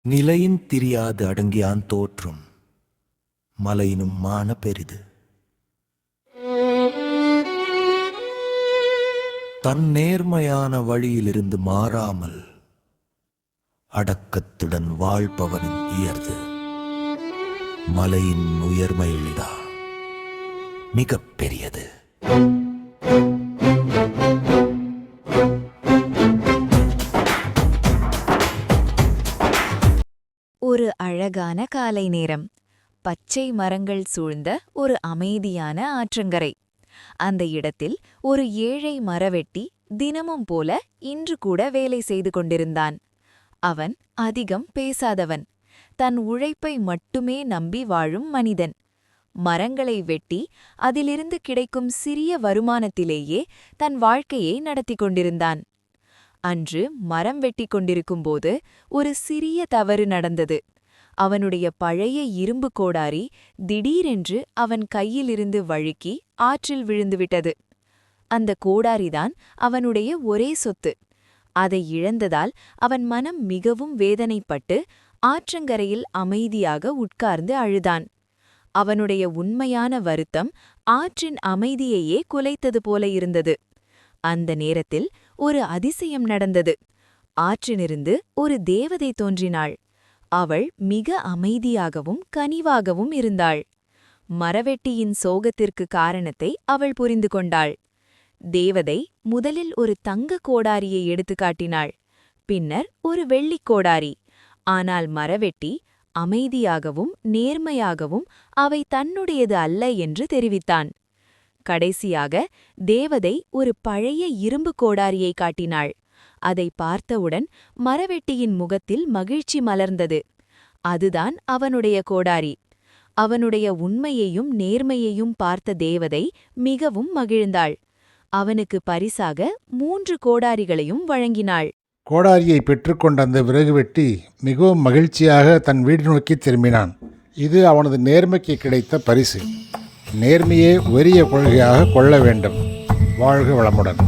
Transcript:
நிலையின் திரியாது அடங்கியான் தோற்றும் மலையினும் மான பெரிது. தன் நேர்மையான வழியிலிருந்து மாறாமல் அடக்கத்துடன் வாழ்பவனின் உயர்து. மலையின் உயர்மையில்தான் மிக பெரியது. ஒரு அழகான காலை நேரம். பச்சை மரங்கள் சூழ்ந்த ஒரு அமைதியான ஆற்றங்கரை. அந்த இடத்தில் ஒரு ஏழை மரவெட்டி தினமும் போல இன்று கூட வேலை செய்து கொண்டிருந்தான். அவன் அதிகம் பேசாதவன், தன் உழைப்பை மட்டுமே நம்பி வாழும் மனிதன். மரங்களை வெட்டி அதிலிருந்து கிடைக்கும் சிறிய வருமானத்திலேயே தன் வாழ்க்கையை நடத்தி கொண்டிருந்தான். அன்று மரம் வெட்டி கொண்டிருக்கும்போது ஒரு சிறிய தவறு நடந்தது. அவனுடைய பழைய இரும்பு கோடாரி திடீரென்று அவன் கையிலிருந்து வழுக்கி ஆற்றில் விழுந்துவிட்டது. அந்த கோடாரிதான் அவனுடைய ஒரே சொத்து. அதை இழந்ததால் அவன் மனம் மிகவும் வேதனைப்பட்டு ஆற்றங்கரையில் அமைதியாக உட்கார்ந்து அழுதான். அவனுடைய உண்மையான வருத்தம் ஆற்றின் அமைதியையே குலைத்தது போல இருந்தது. அந்த நேரத்தில் ஒரு அதிசயம் நடந்தது. ஆற்றினிருந்து ஒரு தேவதை தோன்றினாள். அவள் மிக அமைதியாகவும் கனிவாகவும் இருந்தாள். மரவெட்டியின் சோகத்திற்கு காரணத்தை அவள் புரிந்து கொண்டாள். தேவதை முதலில் ஒரு தங்க கோடாரியை எடுத்து காட்டினாள், பின்னர் ஒரு வெள்ளிக் கோடாரி. ஆனால் மரவெட்டி அமைதியாகவும் நேர்மையாகவும் அவை தன்னுடையது அல்ல என்று தெரிவித்தான். கடைசியாக தேவதை ஒரு பழைய இரும்பு கோடாரியை காட்டினாள். அதை பார்த்தவுடன் மரவெட்டியின் முகத்தில் மகிழ்ச்சி மலர்ந்தது. அதுதான் அவனுடைய கோடாரி. அவனுடைய உண்மையையும் நேர்மையையும் பார்த்த தேவதை மிகவும் மகிழ்ந்தாள். அவனுக்கு பரிசாக 3 கோடாரிகளையும் வழங்கினாள். கோடாரியை பெற்றுக்கொண்ட அந்த விறகு வெட்டி மிகவும் மகிழ்ச்சியாக தன் வீடு நோக்கி திரும்பினான். இது அவனது நேர்மைக்கு கிடைத்த பரிசு. நேர்மையே உரிய கொள்கையாக கொள்ள வேண்டும். வாழ்க வளமுடன்.